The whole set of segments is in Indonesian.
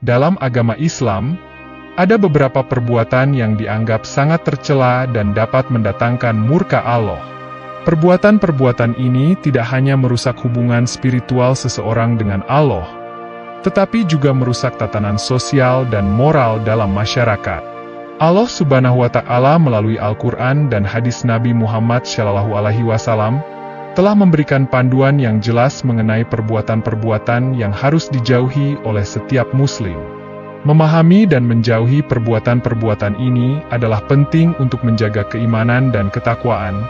Dalam agama Islam, ada beberapa perbuatan yang dianggap sangat tercela dan dapat mendatangkan murka Allah. Perbuatan-perbuatan ini tidak hanya merusak hubungan spiritual seseorang dengan Allah, tetapi juga merusak tatanan sosial dan moral dalam masyarakat. Allah Subhanahu wa Ta'ala melalui Al-Quran dan hadis Nabi Muhammad SAW telah memberikan panduan yang jelas mengenai perbuatan-perbuatan yang harus dijauhi oleh setiap Muslim. Memahami dan menjauhi perbuatan-perbuatan ini adalah penting untuk menjaga keimanan dan ketakwaan,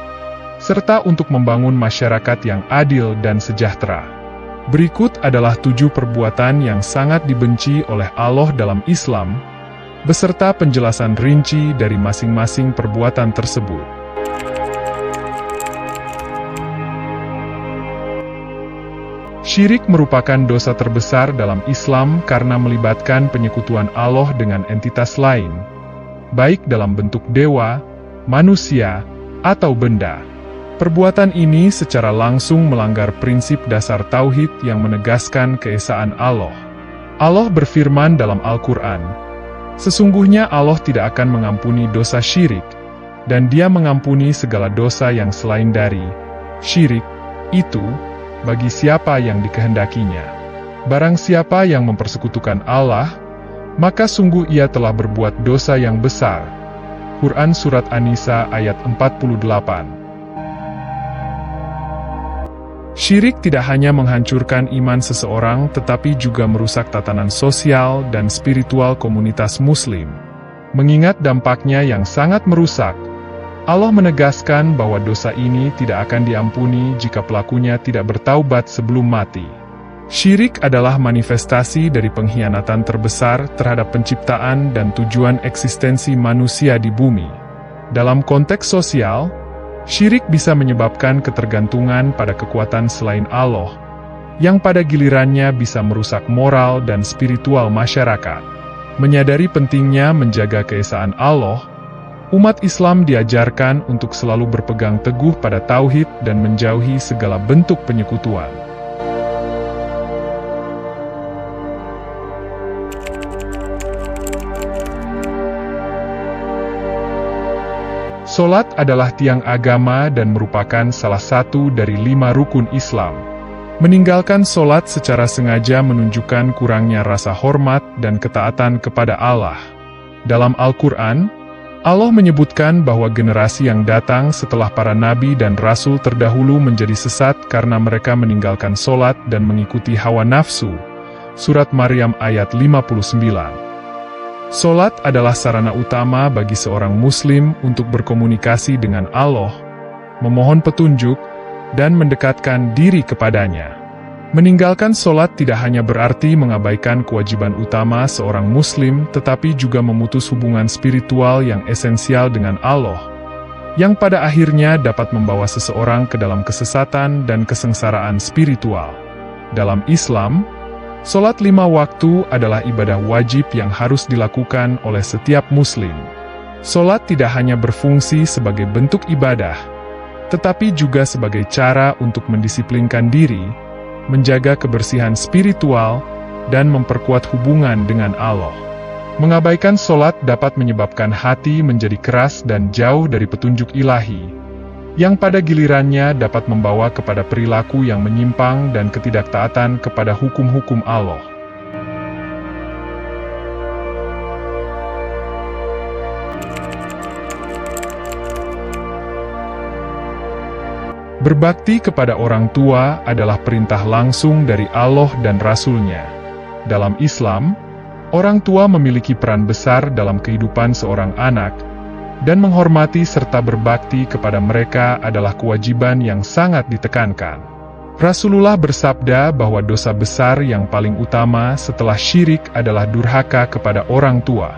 serta untuk membangun masyarakat yang adil dan sejahtera. Berikut adalah 7 perbuatan yang sangat dibenci oleh Allah dalam Islam, beserta penjelasan rinci dari masing-masing perbuatan tersebut. Syirik merupakan dosa terbesar dalam Islam karena melibatkan penyekutuan Allah dengan entitas lain, baik dalam bentuk dewa, manusia, atau benda. Perbuatan ini secara langsung melanggar prinsip dasar tauhid yang menegaskan keesaan Allah. Allah berfirman dalam Al-Quran, "Sesungguhnya Allah tidak akan mengampuni dosa syirik, dan Dia mengampuni segala dosa yang selain dari syirik itu, bagi siapa yang dikehendakinya. Barang siapa yang mempersekutukan Allah, maka sungguh ia telah berbuat dosa yang besar." Quran Surat An-Nisa ayat 48. Syirik tidak hanya menghancurkan iman seseorang tetapi juga merusak tatanan sosial dan spiritual komunitas Muslim. Mengingat dampaknya yang sangat merusak, Allah menegaskan bahwa dosa ini tidak akan diampuni jika pelakunya tidak bertaubat sebelum mati. Syirik adalah manifestasi dari pengkhianatan terbesar terhadap penciptaan dan tujuan eksistensi manusia di bumi. Dalam konteks sosial, syirik bisa menyebabkan ketergantungan pada kekuatan selain Allah, yang pada gilirannya bisa merusak moral dan spiritual masyarakat. Menyadari pentingnya menjaga keesaan Allah, umat Islam diajarkan untuk selalu berpegang teguh pada tauhid dan menjauhi segala bentuk penyekutuan. Salat adalah tiang agama dan merupakan salah satu dari 5 rukun Islam. Meninggalkan salat secara sengaja menunjukkan kurangnya rasa hormat dan ketaatan kepada Allah. Dalam Al-Quran, Allah menyebutkan bahwa generasi yang datang setelah para nabi dan rasul terdahulu menjadi sesat karena mereka meninggalkan salat dan mengikuti hawa nafsu. Surat Maryam ayat 59. Salat adalah sarana utama bagi seorang Muslim untuk berkomunikasi dengan Allah, memohon petunjuk, dan mendekatkan diri kepadanya. Meninggalkan salat tidak hanya berarti mengabaikan kewajiban utama seorang Muslim, tetapi juga memutus hubungan spiritual yang esensial dengan Allah, yang pada akhirnya dapat membawa seseorang ke dalam kesesatan dan kesengsaraan spiritual. Dalam Islam, salat 5 waktu adalah ibadah wajib yang harus dilakukan oleh setiap Muslim. Salat tidak hanya berfungsi sebagai bentuk ibadah, tetapi juga sebagai cara untuk mendisiplinkan diri, menjaga kebersihan spiritual, dan memperkuat hubungan dengan Allah. Mengabaikan salat dapat menyebabkan hati menjadi keras dan jauh dari petunjuk ilahi, yang pada gilirannya dapat membawa kepada perilaku yang menyimpang dan ketidaktaatan kepada hukum-hukum Allah. Berbakti kepada orang tua adalah perintah langsung dari Allah dan Rasul-Nya. Dalam Islam, orang tua memiliki peran besar dalam kehidupan seorang anak, dan menghormati serta berbakti kepada mereka adalah kewajiban yang sangat ditekankan. Rasulullah bersabda bahwa dosa besar yang paling utama setelah syirik adalah durhaka kepada orang tua.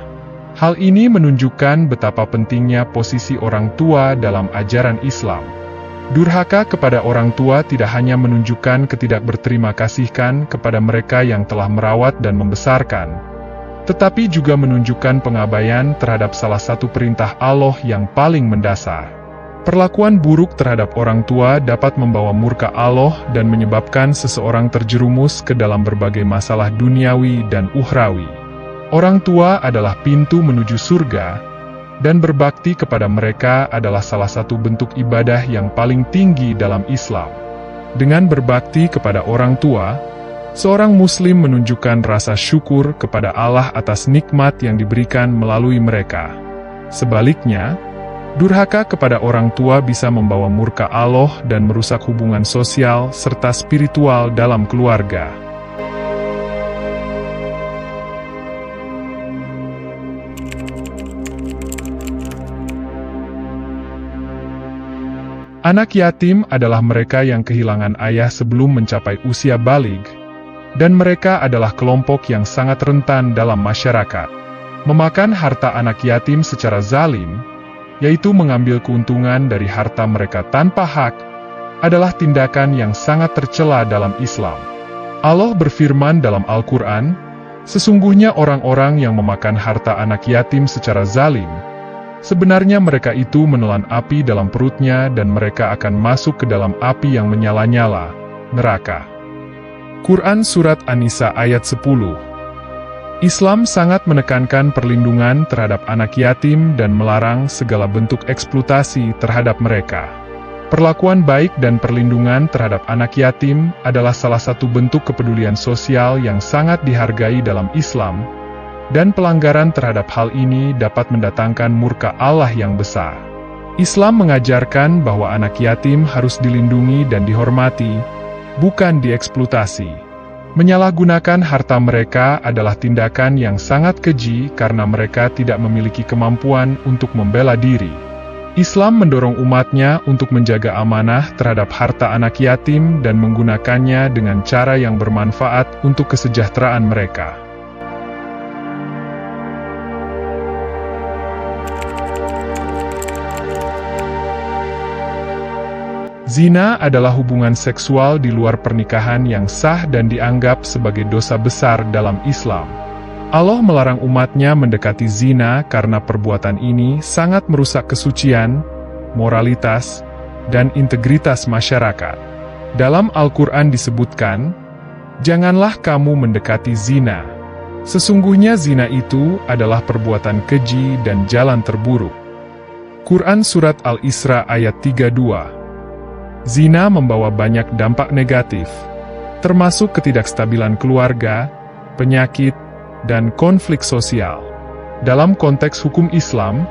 Hal ini menunjukkan betapa pentingnya posisi orang tua dalam ajaran Islam. Durhaka kepada orang tua tidak hanya menunjukkan ketidakberterimakasihkan kepada mereka yang telah merawat dan membesarkan, tetapi juga menunjukkan pengabaian terhadap salah satu perintah Allah yang paling mendasar. Perlakuan buruk terhadap orang tua dapat membawa murka Allah dan menyebabkan seseorang terjerumus ke dalam berbagai masalah duniawi dan ukhrawi. Orang tua adalah pintu menuju surga, dan berbakti kepada mereka adalah salah satu bentuk ibadah yang paling tinggi dalam Islam. Dengan berbakti kepada orang tua, seorang Muslim menunjukkan rasa syukur kepada Allah atas nikmat yang diberikan melalui mereka. Sebaliknya, durhaka kepada orang tua bisa membawa murka Allah dan merusak hubungan sosial serta spiritual dalam keluarga. Anak yatim adalah mereka yang kehilangan ayah sebelum mencapai usia baligh, dan mereka adalah kelompok yang sangat rentan dalam masyarakat. Memakan harta anak yatim secara zalim, yaitu mengambil keuntungan dari harta mereka tanpa hak, adalah tindakan yang sangat tercela dalam Islam. Allah berfirman dalam Al-Quran, "Sesungguhnya orang-orang yang memakan harta anak yatim secara zalim, sebenarnya mereka itu menelan api dalam perutnya dan mereka akan masuk ke dalam api yang menyala-nyala, neraka." Quran Surat An-Nisa ayat 10. Islam sangat menekankan perlindungan terhadap anak yatim dan melarang segala bentuk eksploitasi terhadap mereka. Perlakuan baik dan perlindungan terhadap anak yatim adalah salah satu bentuk kepedulian sosial yang sangat dihargai dalam Islam, dan pelanggaran terhadap hal ini dapat mendatangkan murka Allah yang besar. Islam mengajarkan bahwa anak yatim harus dilindungi dan dihormati, bukan dieksploitasi. Menyalahgunakan harta mereka adalah tindakan yang sangat keji karena mereka tidak memiliki kemampuan untuk membela diri. Islam mendorong umatnya untuk menjaga amanah terhadap harta anak yatim dan menggunakannya dengan cara yang bermanfaat untuk kesejahteraan mereka. Zina adalah hubungan seksual di luar pernikahan yang sah dan dianggap sebagai dosa besar dalam Islam. Allah melarang umatnya mendekati zina karena perbuatan ini sangat merusak kesucian, moralitas, dan integritas masyarakat. Dalam Al-Quran disebutkan, "Janganlah kamu mendekati zina. Sesungguhnya zina itu adalah perbuatan keji dan jalan terburuk." Quran Surat Al-Isra ayat 32. Zina membawa banyak dampak negatif, termasuk ketidakstabilan keluarga, penyakit, dan konflik sosial. Dalam konteks hukum Islam,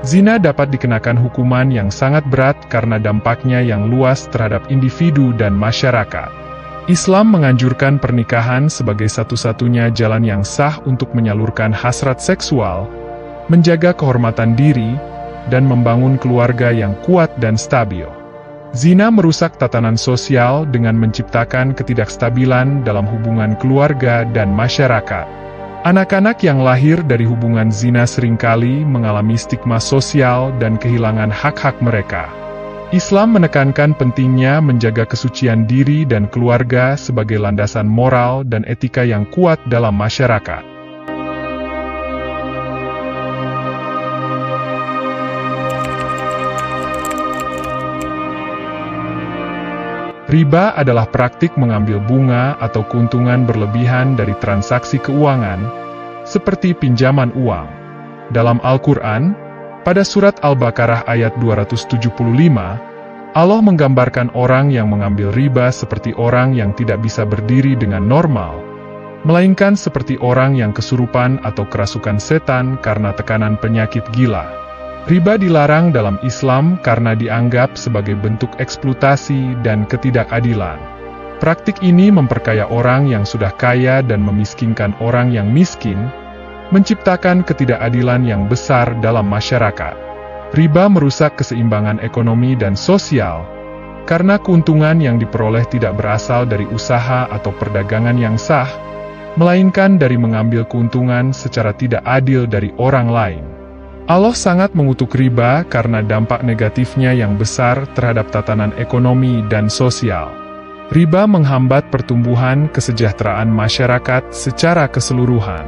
zina dapat dikenakan hukuman yang sangat berat karena dampaknya yang luas terhadap individu dan masyarakat. Islam menganjurkan pernikahan sebagai satu-satunya jalan yang sah untuk menyalurkan hasrat seksual, menjaga kehormatan diri, dan membangun keluarga yang kuat dan stabil. Zina merusak tatanan sosial dengan menciptakan ketidakstabilan dalam hubungan keluarga dan masyarakat. Anak-anak yang lahir dari hubungan zina seringkali mengalami stigma sosial dan kehilangan hak-hak mereka. Islam menekankan pentingnya menjaga kesucian diri dan keluarga sebagai landasan moral dan etika yang kuat dalam masyarakat. Riba adalah praktik mengambil bunga atau keuntungan berlebihan dari transaksi keuangan, seperti pinjaman uang. Dalam Al-Quran, pada surat Al-Baqarah ayat 275, Allah menggambarkan orang yang mengambil riba seperti orang yang tidak bisa berdiri dengan normal, melainkan seperti orang yang kesurupan atau kerasukan setan karena tekanan penyakit gila. Riba dilarang dalam Islam karena dianggap sebagai bentuk eksploitasi dan ketidakadilan. Praktik ini memperkaya orang yang sudah kaya dan memiskinkan orang yang miskin, menciptakan ketidakadilan yang besar dalam masyarakat. Riba merusak keseimbangan ekonomi dan sosial, karena keuntungan yang diperoleh tidak berasal dari usaha atau perdagangan yang sah, melainkan dari mengambil keuntungan secara tidak adil dari orang lain. Allah sangat mengutuk riba karena dampak negatifnya yang besar terhadap tatanan ekonomi dan sosial. Riba menghambat pertumbuhan kesejahteraan masyarakat secara keseluruhan.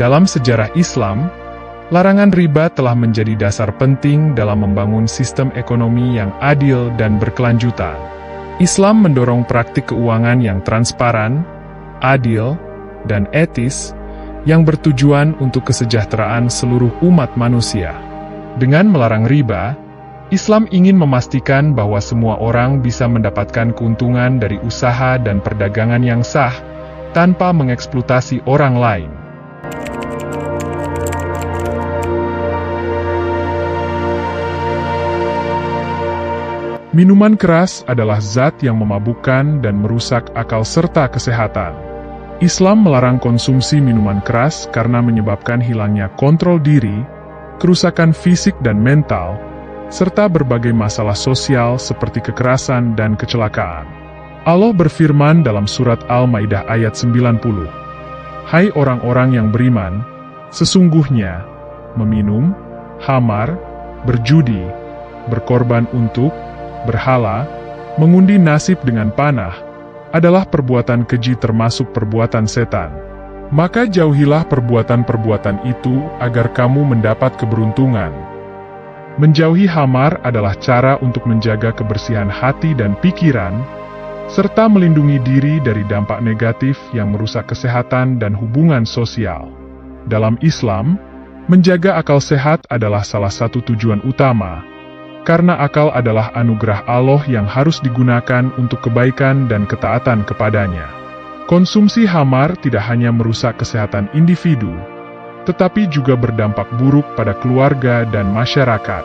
Dalam sejarah Islam, larangan riba telah menjadi dasar penting dalam membangun sistem ekonomi yang adil dan berkelanjutan. Islam mendorong praktik keuangan yang transparan, adil, dan etis, yang bertujuan untuk kesejahteraan seluruh umat manusia. Dengan melarang riba, Islam ingin memastikan bahwa semua orang bisa mendapatkan keuntungan dari usaha dan perdagangan yang sah, tanpa mengeksploitasi orang lain. Minuman keras adalah zat yang memabukkan dan merusak akal serta kesehatan. Islam melarang konsumsi minuman keras karena menyebabkan hilangnya kontrol diri, kerusakan fisik dan mental, serta berbagai masalah sosial seperti kekerasan dan kecelakaan. Allah berfirman dalam surat Al-Maidah ayat 90, "Hai orang-orang yang beriman, sesungguhnya meminum, khamar, berjudi, berkorban untuk berhala, mengundi nasib dengan panah, adalah perbuatan keji termasuk perbuatan setan. Maka jauhilah perbuatan-perbuatan itu agar kamu mendapat keberuntungan." Menjauhi khamar adalah cara untuk menjaga kebersihan hati dan pikiran, serta melindungi diri dari dampak negatif yang merusak kesehatan dan hubungan sosial. Dalam Islam, menjaga akal sehat adalah salah satu tujuan utama, karena akal adalah anugerah Allah yang harus digunakan untuk kebaikan dan ketaatan kepadanya. Konsumsi khamar tidak hanya merusak kesehatan individu, tetapi juga berdampak buruk pada keluarga dan masyarakat.